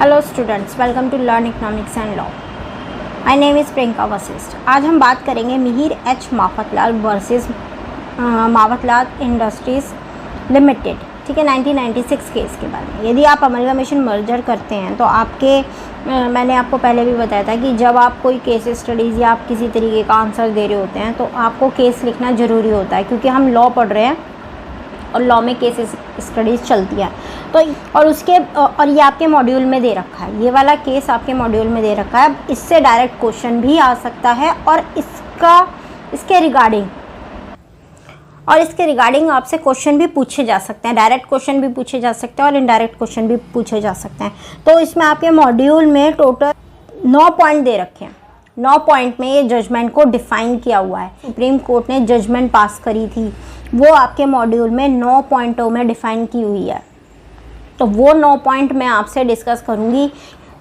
Hello students, welcome to learn economics and law. My name is Priyanka Vashishtha. आज हम बात करेंगे Mihir H Mafatlal versus Mafatlal industries limited, ठीक है, 1996 केस के बारे में। यदि आप अमलगमेशन मर्जर करते हैं तो मैंने आपको पहले भी बताया था कि जब आप कोई केस स्टडीज़ या आप किसी तरीके का आंसर दे रहे होते हैं तो आपको केस लिखना ज़रूरी होता है, क्योंकि हम लॉ पढ़ रहे हैं और लॉ में केस स्टडीज़ चलती है। तो और ये आपके मॉड्यूल में दे रखा है, ये वाला केस आपके मॉड्यूल में दे रखा है। इससे डायरेक्ट क्वेश्चन भी आ सकता है और इसके रिगार्डिंग आपसे क्वेश्चन भी पूछे जा सकते हैं। डायरेक्ट क्वेश्चन भी पूछे जा सकते हैं और इनडायरेक्ट क्वेश्चन भी पूछे जा सकते हैं। तो इसमें आपके मॉड्यूल में टोटल 9 पॉइंट दे रखे हैं। 9 पॉइंट में ये जजमेंट को डिफाइन किया हुआ है। सुप्रीम कोर्ट ने जजमेंट पास करी थी, वो आपके मॉड्यूल में 9 पॉइंटों में डिफाइन की हुई है। तो वो 9 पॉइंट मैं आपसे डिस्कस करूंगी।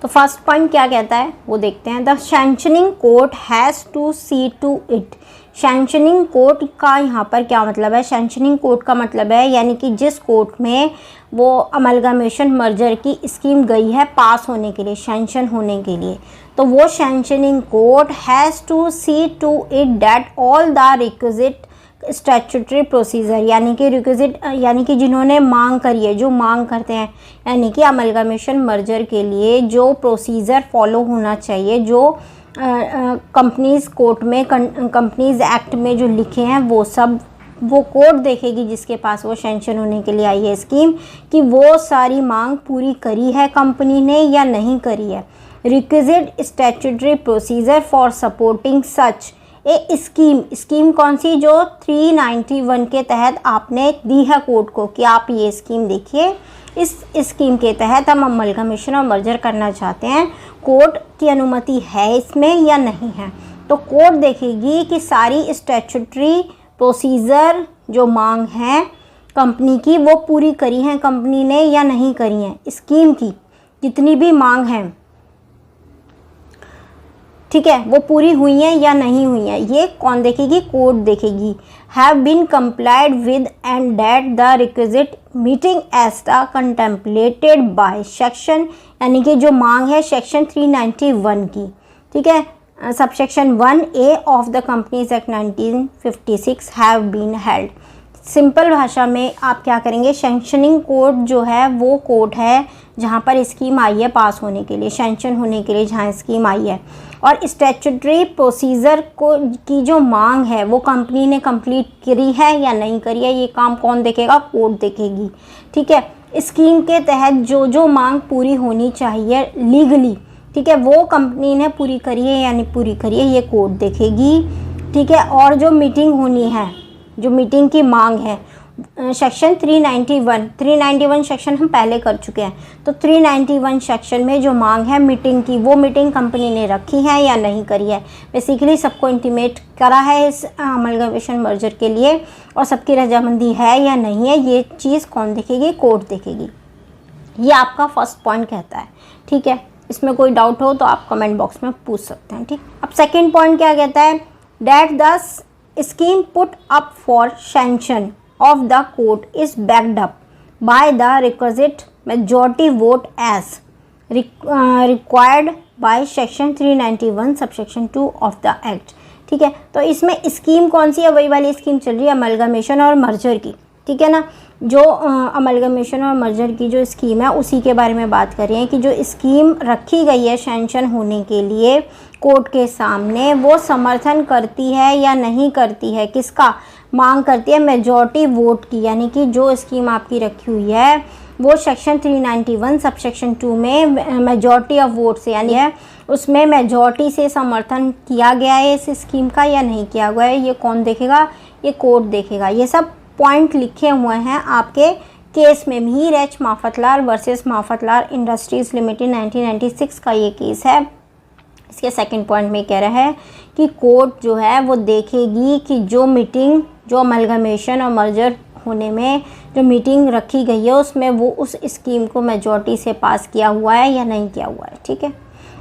तो फर्स्ट पॉइंट क्या कहता है वो देखते हैं। The sanctioning court has to see to it. Sanctioning court का यहाँ पर क्या मतलब है? सैंक्शनिंग कोर्ट का मतलब है यानी कि जिस कोर्ट में वो अमलगमेशन मर्जर की स्कीम गई है पास होने के लिए, सैंक्शन होने के लिए, तो वो sanctioning court has to see to it that all the requisite statutory procedure, यानी कि जिन्होंने मांग करी है, जो मांग करते हैं, यानी कि अमलगमेशन मर्जर के लिए जो प्रोसीजर फॉलो होना चाहिए, जो कंपनीज कोर्ट में कंपनीज एक्ट में जो लिखे हैं वो सब वो कोर्ट देखेगी जिसके पास वो सैंक्शन होने के लिए आई है स्कीम, कि वो सारी मांग पूरी करी है कंपनी ने या नहीं करी है। Requisite statutory procedure for supporting such A scheme कौन सी? जो 391 के तहत आपने दी है कोर्ट को कि आप ये स्कीम देखिए, इस स्कीम के तहत हम अमलगमेशन और मर्जर करना चाहते हैं, कोर्ट की अनुमति है इसमें या नहीं है। तो कोर्ट देखेगी कि सारी स्टैट्यूटरी प्रोसीजर जो मांग है कंपनी की वो पूरी करी हैं कंपनी ने या नहीं करी हैं। स्कीम की जितनी भी मांग है, ठीक है, वो पूरी हुई हैं या नहीं हुई हैं, ये कौन देखेगी? कोर्ट देखेगी। Have been complied with and that the requisite meeting as the contemplated by section, यानी कि जो मांग है सेक्शन 391 की, ठीक है, subsection 1A of the companies act 1956 have been held. Simple भाषा में आप क्या करेंगे? सैंक्शनिंग कोर्ट जो है वो कोर्ट है जहाँ पर स्कीम आई है पास होने के लिए, सैंक्शन होने के लिए जहाँ स्कीम आई है, और स्टैट्यूटरी प्रोसीजर को की जो मांग है वो कंपनी ने कंप्लीट करी है या नहीं करी है, ये काम कौन देखेगा? कोर्ट देखेगी, ठीक है। स्कीम के तहत जो जो मांग पूरी होनी चाहिए लीगली, ठीक है, वो कंपनी ने पूरी करी है या नहीं पूरी करी है, ये कोर्ट देखेगी, ठीक है। और जो मीटिंग होनी है, जो मीटिंग की मांग है, सेक्शन 391 सेक्शन हम पहले कर चुके हैं, तो 391 सेक्शन में जो मांग है मीटिंग की, वो मीटिंग कंपनी ने रखी है या नहीं करी है। बेसिकली सबको इंटीमेट करा है इस अमलगमेशन मर्जर के लिए और सबकी रजामंदी है या नहीं है, ये चीज़ कौन देखेगी? कोर्ट देखेगी। ये आपका फर्स्ट पॉइंट कहता है, ठीक है। इसमें कोई डाउट हो तो आप कमेंट बॉक्स में पूछ सकते हैं, ठीक। अब सेकेंड पॉइंट क्या कहता है? That the scheme put up for sanction of the court is backed up by the requisite majority vote as required by section 391 subsection 2 of the act, ठीक है। तो इसमें स्कीम कौन सी है? वही वाली स्कीम चल रही है अमलगमेशन और मर्जर की, ठीक है ना। जो अमलगमेशन और मर्जर की जो स्कीम है उसी के बारे में बात कर रहे हैं कि जो स्कीम रखी गई है सैंक्शन होने के लिए कोर्ट के सामने, वो समर्थन करती है या नहीं करती है, किसका? मांग करती है मेजॉरिटी वोट की, यानी कि जो स्कीम आपकी रखी हुई है वो सेक्शन 391 सबसेक्शन 2 में मेजॉरिटी ऑफ वोट से, यानी है उसमें मेजॉरिटी से समर्थन किया गया है इस स्कीम का या नहीं किया गया है, ये कौन देखेगा? ये कोर्ट देखेगा। ये सब पॉइंट लिखे हुए हैं आपके केस में। Mihir H Mafatlal versus Mafatlal industries limited 1996 का ये केस है। इसके सेकंड पॉइंट में कह रहा है कि कोर्ट जो है वो देखेगी कि जो मीटिंग, जो अमलगमेशन और मर्जर होने में जो मीटिंग रखी गई है उसमें वो उस स्कीम को मेजॉरिटी से पास किया हुआ है या नहीं किया हुआ है, ठीक है।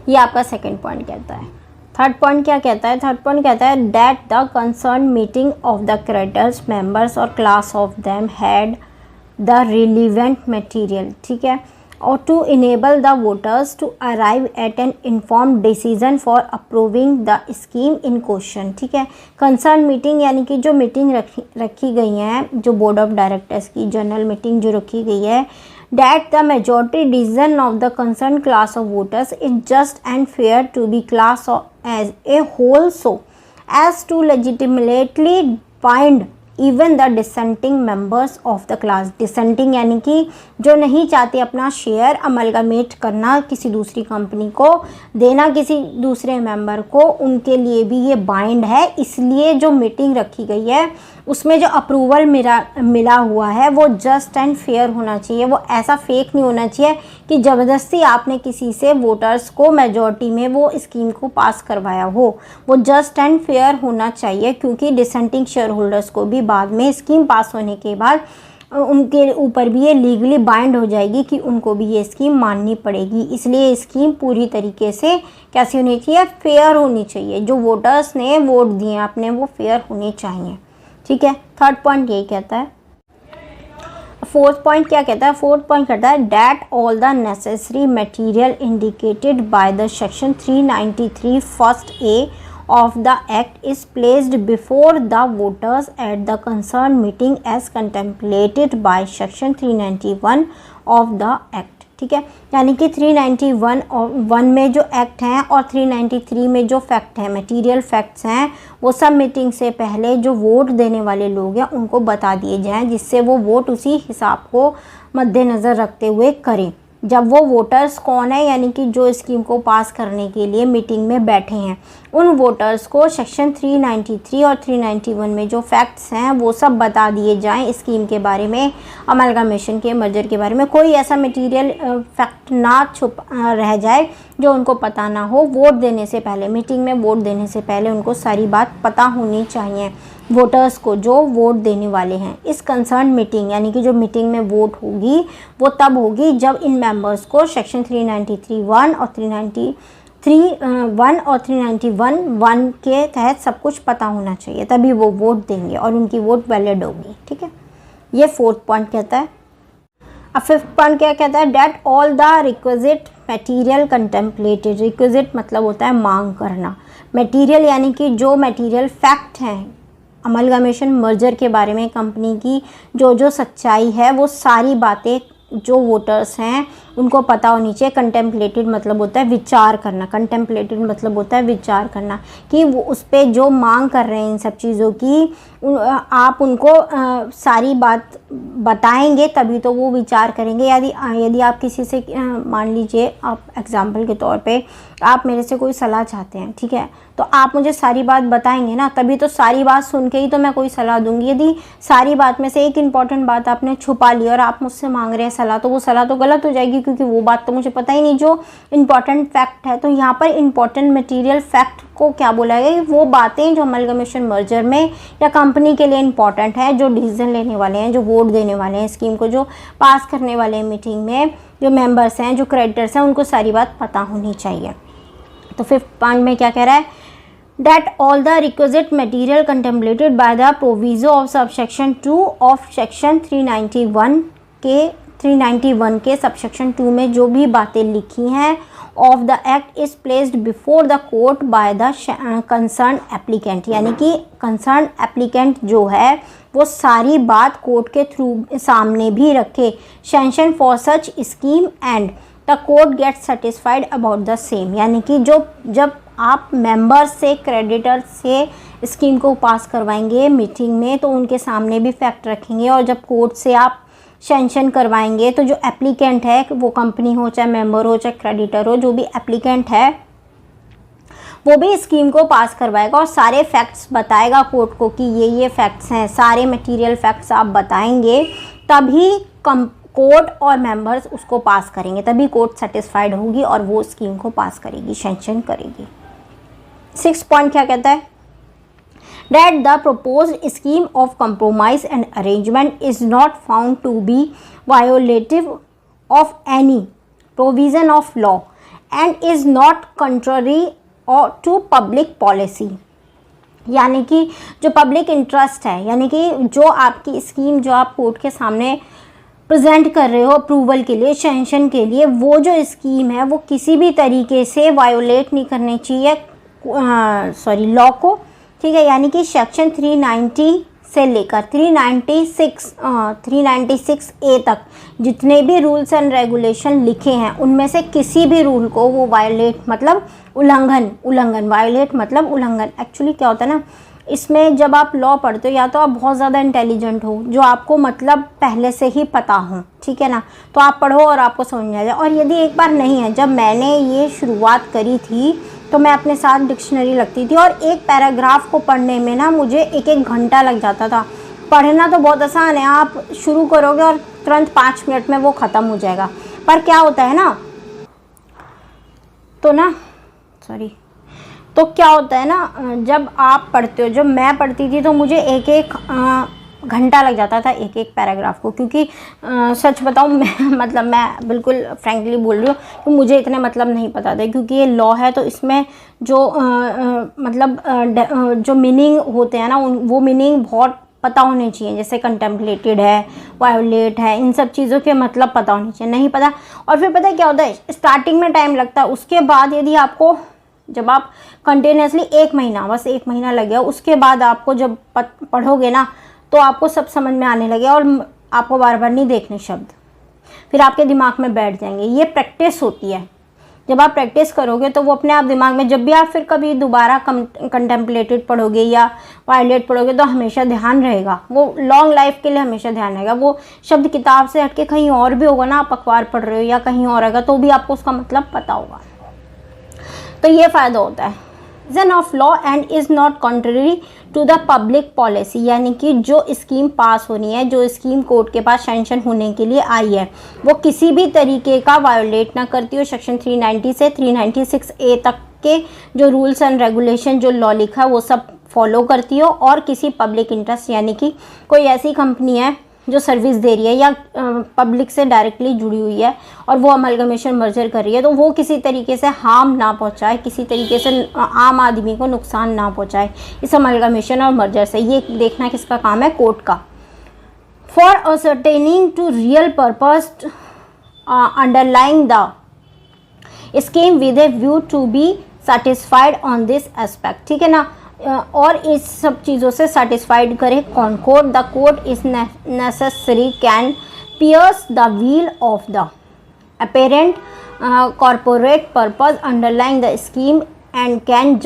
ये आपका सेकंड पॉइंट कहता है। थर्ड पॉइंट क्या कहता है? थर्ड पॉइंट कहता है that the concern meeting of the creditors members और class of them had the relevant material, ठीक है। or to enable the voters to arrive at an informed decision for approving the scheme in question। ठीक है, concern meeting यानी कि जो meeting रखी गई है, जो बोर्ड ऑफ डायरेक्टर्स की जनरल मीटिंग जो रखी गई है, that the majority decision of the concerned class of voters is just and fair to be class as a whole so as to legitimately bind even the dissenting members of the class. Dissenting यानी कि जो नहीं चाहते अपना share amalgamate करना, किसी दूसरी company को देना किसी दूसरे मेंबर को, उनके लिए भी ये बाइंड है। इसलिए जो मीटिंग रखी गई है उसमें जो अप्रूवल मिला हुआ है वो जस्ट एंड फेयर होना चाहिए। वो ऐसा फेक नहीं होना चाहिए कि ज़बरदस्ती आपने किसी से वोटर्स को मेजॉरिटी में वो स्कीम को पास करवाया हो। वो जस्ट एंड फेयर होना चाहिए, क्योंकि डिसेंटिंग शेयर होल्डर्स को भी बाद में स्कीम पास होने के बाद उनके ऊपर भी ये लीगली बाइंड हो जाएगी कि उनको भी ये स्कीम माननी पड़ेगी। इसलिए स्कीम पूरी तरीके से कैसी होनी चाहिए, फेयर होनी चाहिए। जो वोटर्स ने वोट दिए आपने वो फेयर होने चाहिए। ठीक है, थर्ड पॉइंट यही कहता है। फोर्थ पॉइंट क्या कहता है? फोर्थ पॉइंट कहता है that all the necessary material indicated by the section 393 first A of the act is placed before the voters at the concerned meeting as contemplated by section 391 of the act। ठीक है, यानी कि 391 में जो act हैं और 393 में जो फैक्ट हैं, मटेरियल फैक्ट्स हैं, वो सब मीटिंग से पहले जो वोट देने वाले लोग हैं उनको बता दिए जाएं, जिससे वो वोट उसी हिसाब को मद्देनज़र रखते हुए करें। जब वो वोटर्स कौन है, यानी कि जो स्कीम को पास करने के लिए मीटिंग में बैठे हैं, उन वोटर्स को सेक्शन 393 और 391 में जो फैक्ट्स हैं वो सब बता दिए जाएं स्कीम के बारे में, अमलगमेशन के मर्जर के बारे में। कोई ऐसा मटेरियल फैक्ट ना छुप रह जाए जो उनको पता ना हो। वोट देने से पहले, मीटिंग में वोट देने से पहले उनको सारी बात पता होनी चाहिए वोटर्स को, जो वोट देने वाले हैं। इस कंसर्न मीटिंग यानी कि जो मीटिंग में वोट होगी वो तब होगी जब इन मेंबर्स को सेक्शन 393(1) और 391(1) के तहत सब कुछ पता होना चाहिए, तभी वो वोट देंगे और उनकी वोट वैलिड होगी। ठीक है, ये फोर्थ पॉइंट कहता है। अब फिफ्थ पॉइंट क्या कहता है? That all the requisite material contemplated. Requisite मतलब होता है मांग करना, मटेरियल यानी कि जो मटेरियल फैक्ट हैं अमलगमेशन मर्जर के बारे में, कंपनी की जो सच्चाई है, वो सारी बातें जो वोटर्स हैं उनको पता होनी चाहिए। कंटेम्पलेटेड मतलब होता है विचार करना, कंटेम्पलेटेड मतलब होता है विचार करना कि वो उस पर जो मांग कर रहे हैं इन सब चीज़ों की, आप उनको सारी बात बताएंगे तभी तो वो विचार करेंगे। यदि आप किसी से मान लीजिए, आप एग्जाम्पल के तौर पे आप मेरे से कोई सलाह चाहते हैं, ठीक है, तो आप मुझे सारी बात बताएंगे ना, तभी तो सारी बात सुन के ही तो मैं कोई सलाह दूंगी। यदि सारी बात में से एक इम्पॉर्टेंट बात आपने छुपा ली और आप मुझसे मांग रहे हैं सलाह, तो वो सलाह तो गलत हो जाएगी, क्योंकि वो बात तो मुझे पता ही नहीं जो इम्पॉर्टेंट फैक्ट है। तो यहाँ पर इम्पॉर्टेंट मटेरियल फैक्ट को क्या बोला गया? वो बातें जो अमलगमेशन मर्जर में या कंपनी के लिए इम्पॉर्टेंट है, जो डिसीजन लेने वाले हैं, जो वोट देने वाले हैं, स्कीम को जो पास करने वाले हैं, मीटिंग में जो मेंबर्स हैं, जो क्रेडिटर्स हैं, उनको सारी बात पता होनी चाहिए। तो फिफ्थ पॉइंट में क्या कह रहा है? That all the requisite material contemplated by the proviso of subsection 2 of section 391 के subsection 2 में जो भी बातें लिखी हैं of the act is placed before the court by the concerned applicant। यानी कि concerned applicant जो है वो सारी बात कोर्ट के थ्रू सामने भी रखे। sanction for such scheme and the court gets satisfied about the same। यानी कि जब आप मेंबर से, क्रेडिटर से स्कीम को पास करवाएंगे मीटिंग में, तो उनके सामने भी फैक्ट रखेंगे, और जब कोर्ट से आप सैंक्शन करवाएंगे तो जो एप्लीकेंट है, वो कंपनी हो चाहे मेंबर हो चाहे क्रेडिटर हो, जो भी एप्लीकेंट है वो भी स्कीम को पास करवाएगा और सारे फैक्ट्स बताएगा कोर्ट को कि ये फैक्ट्स हैं, सारे मटेरियल फैक्ट्स आप बताएंगे, तभी कोर्ट और मेंबर्स उसको पास करेंगे, तभी कोर्ट सेटिस्फाइड होगी और वो स्कीम को पास करेगी, सैंक्शन करेगी। सिक्स पॉइंट क्या कहता है? That the proposed scheme of compromise and arrangement is not found to be violative of any provision of law and is not contrary to public policy। यानी कि जो पब्लिक इंटरेस्ट है, यानी कि जो आपकी स्कीम जो आप कोर्ट के सामने प्रेजेंट कर रहे हो अप्रूवल के लिए, सैंक्शन के लिए, वो जो स्कीम है वो किसी भी तरीके से वायोलेट नहीं करनी चाहिए लॉ को, ठीक है। यानी कि सेक्शन 390 से लेकर 396A तक जितने भी रूल्स एंड रेगुलेशन लिखे हैं उनमें से किसी भी रूल को वो वायोलेट मतलब उल्लंघन, वायोलेट मतलब उल्लंघन। एक्चुअली क्या होता है ना, इसमें जब आप लॉ पढ़ते हो या तो आप बहुत ज़्यादा इंटेलिजेंट हो, जो आपको मतलब पहले से ही पता हो, ठीक है ना, तो आप पढ़ो और आपको समझ में आ जाए। और यदि एक बार नहीं है, जब मैंने ये शुरुआत करी थी तो मैं अपने साथ डिक्शनरी लगती थी और एक पैराग्राफ को पढ़ने में ना मुझे 1-1 घंटा लग जाता था। पढ़ना तो बहुत आसान है, आप शुरू करोगे और तुरंत 5 मिनट में वो ख़त्म हो जाएगा। पर क्या होता है ना, तो क्या होता है ना, जब आप पढ़ते हो, जब मैं पढ़ती थी तो मुझे 1-1 घंटा लग जाता था एक पैराग्राफ को, क्योंकि सच बताऊं मैं बिल्कुल फ्रैंकली बोल रही हूँ कि मुझे इतने मतलब नहीं पता थे, क्योंकि ये लॉ है तो इसमें जो जो मीनिंग होते हैं ना वो मीनिंग बहुत पता होने चाहिए। जैसे कंटेम्पलेटेड है, वायोलेट है, इन सब चीज़ों के मतलब पता होने चाहिए, नहीं पता। और फिर पता है क्या होता है, स्टार्टिंग में टाइम लगता है, उसके बाद यदि आपको, जब आप कंटिन्यूसली 1 महीना, बस 1 महीना लग गया, उसके बाद आपको जब पढ़ोगे ना तो आपको सब समझ में आने लगे और आपको बार बार नहीं देखने शब्द, फिर आपके दिमाग में बैठ जाएंगे। ये प्रैक्टिस होती है, जब आप प्रैक्टिस करोगे तो वो अपने आप दिमाग में, जब भी आप फिर कभी दोबारा कंटेम्पलेटेड पढ़ोगे या वायलेट पढ़ोगे तो हमेशा ध्यान रहेगा, वो लॉन्ग लाइफ के लिए हमेशा ध्यान रहेगा। वो शब्द किताब से हटके कहीं और भी होगा ना, आप अखबार पढ़ रहे हो या कहीं और होगा, तो भी आपको उसका मतलब पता होगा। तो ये फ़ायदा होता है reason of law and is not contrary to the public policy, यानी कि जो स्कीम पास होनी है, जो स्कीम कोर्ट के पास सैंक्शन होने के लिए आई है, वो किसी भी तरीके का वायोलेट ना करती हो। सेक्शन 390 से 396A तक के जो रूल्स एंड रेगुलेशन, जो लॉ लिखा है वो सब फॉलो करती हो, और किसी पब्लिक इंटरेस्ट, यानी कि कोई ऐसी कंपनी है जो सर्विस दे रही है या पब्लिक से डायरेक्टली जुड़ी हुई है और वो अमलगमेशन मर्जर कर रही है, तो वो किसी तरीके से हार्म ना पहुंचाए, किसी तरीके से आम आदमी को नुकसान ना पहुंचाए इस अमलगमेशन और मर्जर से। ये देखना किसका काम है, कोर्ट का। For ascertaining to real purpose underlying the scheme with a view to be satisfied on this aspect, ठीक है ना, और इस सब चीज़ों से सेटिस्फाइड करे कौन, court. The court is necessary can pierce the veil of the apparent corporate purpose underlying the scheme and can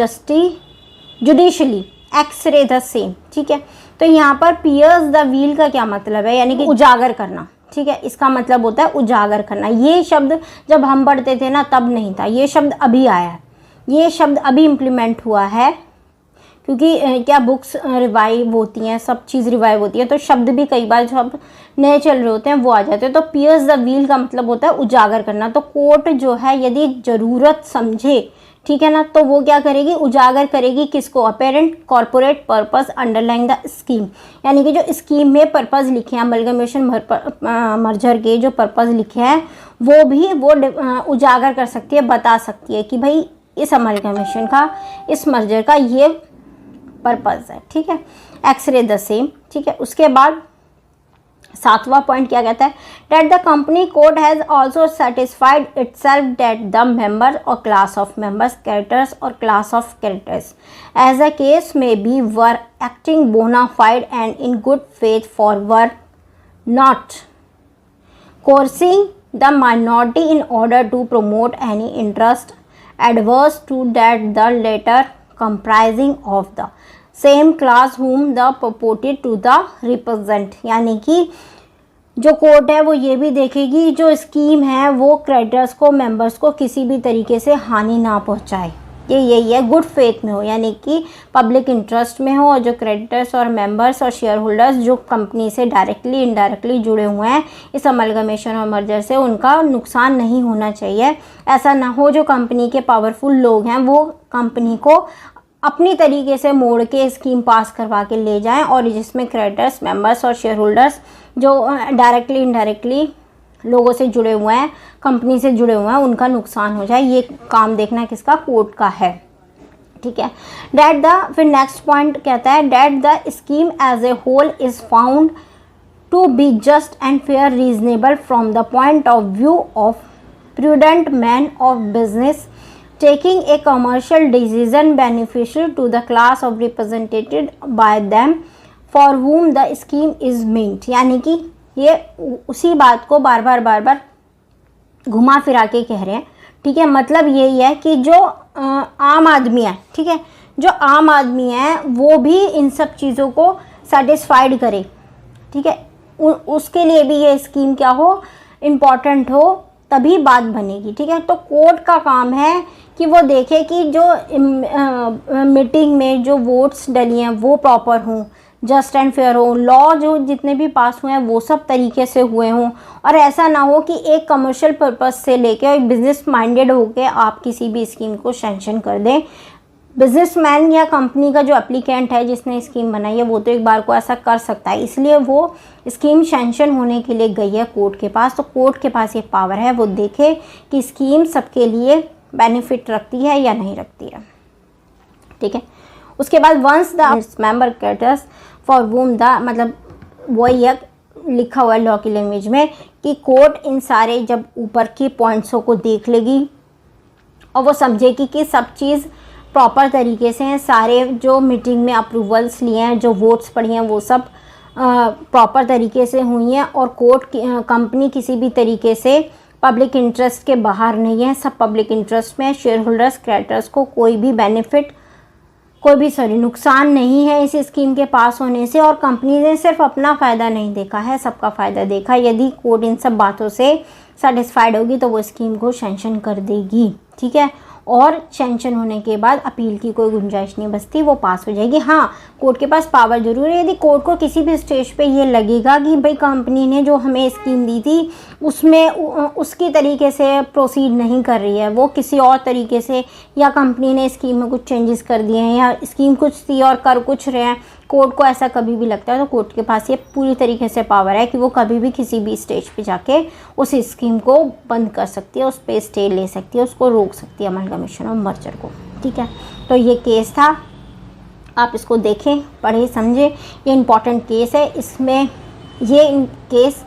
judicially x ray the same, ठीक है। तो यहाँ पर पियर्स द व्हील का क्या मतलब है, यानी कि उजागर करना, ठीक है, इसका मतलब होता है उजागर करना। ये शब्द जब हम पढ़ते थे ना तब नहीं था, ये शब्द अभी आया है, ये शब्द अभी इम्प्लीमेंट हुआ है, क्योंकि क्या बुक्स रिवाइव होती हैं, सब चीज़ रिवाइव होती है, तो शब्द भी कई बार जब नए चल रहे होते हैं वो आ जाते हैं। तो पियर्स द व्हील का मतलब होता है उजागर करना। तो कोर्ट जो है यदि ज़रूरत समझे, ठीक है ना, तो वो क्या करेगी, उजागर करेगी किसको, apparent corporate purpose underlying the scheme, यानी कि जो स्कीम में पर्पस लिखे हैं, अमलगमेशन मर्जर के जो पर्पस लिखे हैं वो भी वो उजागर कर सकती है, बता सकती है कि भाई इस अमलगमेशन का, इस मर्जर का ये पर्पस है, ठीक है, एक्सरे द सेम, ठीक है। उसके बाद 7वां पॉइंट क्या कहता है, that the company code has also satisfied itself that the member और क्लास ऑफ मेंबर्स, कैरेक्टर्स और class of characters as a case में be were acting bona fide and in good faith for were not coercing the minority in order to promote any interest adverse to that the latter comprising of the same class whom the purported to the represent, यानी कि जो court है वो ये भी देखेगी जो scheme है वो क्रेडिटर्स को, मेंबर्स को किसी भी तरीके से हानि ना पहुंचाए। ये यही है, गुड फेथ में हो, यानी कि पब्लिक इंटरेस्ट में हो, और जो क्रेडिटर्स और मेंबर्स और शेयर होल्डर्स जो कंपनी से डायरेक्टली इनडायरेक्टली जुड़े हुए हैं इस अमलगमेशन और मर्जर से, उनका नुकसान नहीं होना चाहिए। ऐसा ना हो जो कंपनी के पावरफुल लोग हैं वो कंपनी को अपनी तरीके से मोड़ के स्कीम पास करवा के ले जाएं, और जिसमें क्रेडिटर्स, मेंबर्स और शेयर होल्डर्स जो डायरेक्टली इनडायरेक्टली लोगों से जुड़े हुए हैं, कंपनी से जुड़े हुए हैं, उनका नुकसान हो जाए। ये काम देखना किसका, कोर्ट का है, ठीक है। डेट द, फिर नेक्स्ट पॉइंट कहता है, that the scheme as a whole is found to be just and fair, reasonable from the point of view of prudent man of business, taking a commercial decision beneficial to the class of represented by them for whom the scheme is meant। यानी कि ये उसी बात को बार बार घुमा फिरा के कह रहे हैं, ठीक है। मतलब यही है कि जो आम आदमी है, ठीक है, जो आम आदमी है वो भी इन सब चीज़ों को सेटिस्फाइड करे, ठीक है, उसके लिए भी ये स्कीम क्या हो, इम्पॉर्टेंट हो, तभी बात बनेगी, ठीक है। तो कोर्ट का काम है कि वो देखे कि जो मीटिंग में जो वोट्स डली हैं वो प्रॉपर हों, जस्ट एंड फेयर हो, लॉ जो जितने भी पास हुए हैं वो सब तरीके से हुए हों, और ऐसा ना हो कि एक कमर्शियल पर्पस से लेके और एक बिजनेस माइंडेड होके आप किसी भी स्कीम को सैंक्शन कर दें। बिजनेसमैन या कंपनी का जो एप्लीकेंट है जिसने स्कीम बनाई है वो तो एक बार को ऐसा कर सकता है, इसलिए वो स्कीम सैंक्शन होने के लिए गई है कोर्ट के पास। तो कोर्ट के पास ये पावर है, वो देखे कि स्कीम सबके लिए बेनिफिट रखती है या नहीं रखती है, ठीक है। उसके बाद once the member caters for whom the, मतलब वही है लिखा हुआ है लॉ की लैंग्वेज में कि कोर्ट इन सारे जब ऊपर की पॉइंट्सों को देख लेगी और वो समझेगी कि सब चीज़ प्रॉपर तरीके से हैं, सारे जो मीटिंग में अप्रूवल्स लिए हैं, जो वोट्स पड़ी हैं वो सब प्रॉपर तरीके से हुई हैं, और कोर्ट कंपनी किसी भी तरीके से पब्लिक इंटरेस्ट के बाहर नहीं है, सब पब्लिक इंटरेस्ट में, शेयर होल्डर्स क्रेडिटर्स को कोई भी बेनिफिट, कोई भी नुकसान नहीं है इस स्कीम के पास होने से, और कंपनी ने सिर्फ अपना फ़ायदा नहीं देखा है, सबका फ़ायदा देखा। यदि कोर्ट इन सब बातों से सेटिस्फाइड होगी तो वो स्कीम को सैंक्शन कर देगी, ठीक है। और सैंक्शन होने के बाद अपील की कोई गुंजाइश नहीं बचती, वो पास हो जाएगी। हाँ, कोर्ट के पास पावर जरूर है, यदि कोर्ट को किसी भी स्टेज पे ये लगेगा कि भाई कंपनी ने जो हमें स्कीम दी थी उसमें उसकी तरीके से प्रोसीड नहीं कर रही है, वो किसी और तरीके से, या कंपनी ने स्कीम में कुछ चेंजेस कर दिए हैं, या स्कीम कुछ थी और कर कुछ रहे हैं, कोर्ट को ऐसा कभी भी लगता है तो कोर्ट के पास ये पूरी तरीके से पावर है कि वो कभी भी किसी भी स्टेज पे जाके उस स्कीम को बंद कर सकती है, उस पर स्टे ले सकती है, उसको रोक सकती है, अमलगमेशन और मर्जर को, ठीक है। तो ये केस था, आप इसको देखें, पढ़ें, समझें, ये इम्पॉर्टेंट केस है। इसमें ये केस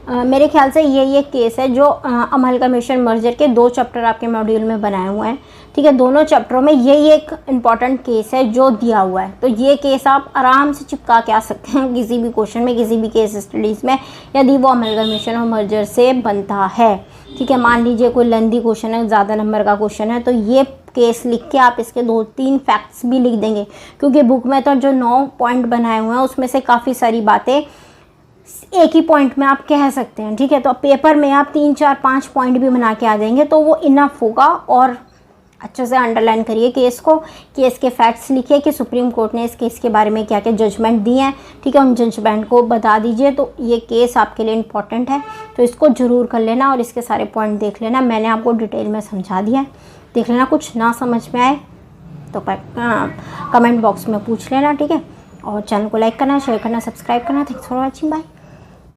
मेरे ख्याल से ये केस है जो अमलगमेशन मर्जर के 2 चैप्टर आपके मॉड्यूल में बनाए हुए हैं, ठीक है। दोनों चैप्टरों में यही एक इम्पॉर्टेंट केस है जो दिया हुआ है, तो ये केस आप आराम से चिपका के आ सकते हैं किसी भी क्वेश्चन में, किसी भी केस स्टडीज़ में, यदि वो अमलगमेशन और मर्जर से बनता है, ठीक है। मान लीजिए कोई लेंदी क्वेश्चन है, ज़्यादा नंबर का क्वेश्चन है, तो ये केस लिख के आप इसके 2-3 फैक्ट्स भी लिख देंगे, क्योंकि बुक में तो जो 9 पॉइंट बनाए हुए हैं उसमें से काफ़ी सारी बातें एक ही पॉइंट में आप कह सकते हैं, ठीक है। तो पेपर में आप 3, 4, 5 पॉइंट भी बना के आ जाएंगे तो वो इनफ होगा। और अच्छे से अंडरलाइन करिए केस को, केस के फैक्ट्स लिखिए कि सुप्रीम कोर्ट ने इस केस के बारे में क्या क्या जजमेंट दिए हैं, ठीक है, उन जजमेंट को बता दीजिए। तो ये केस आपके लिए इम्पॉर्टेंट है, तो इसको ज़रूर कर लेना और इसके सारे पॉइंट देख लेना। मैंने आपको डिटेल में समझा दिया है, देख लेना। कुछ ना समझ में आए तो कमेंट बॉक्स में पूछ लेना, ठीक है। और चैनल को लाइक करना, शेयर करना, सब्सक्राइब करना। Thanks for watching, bye.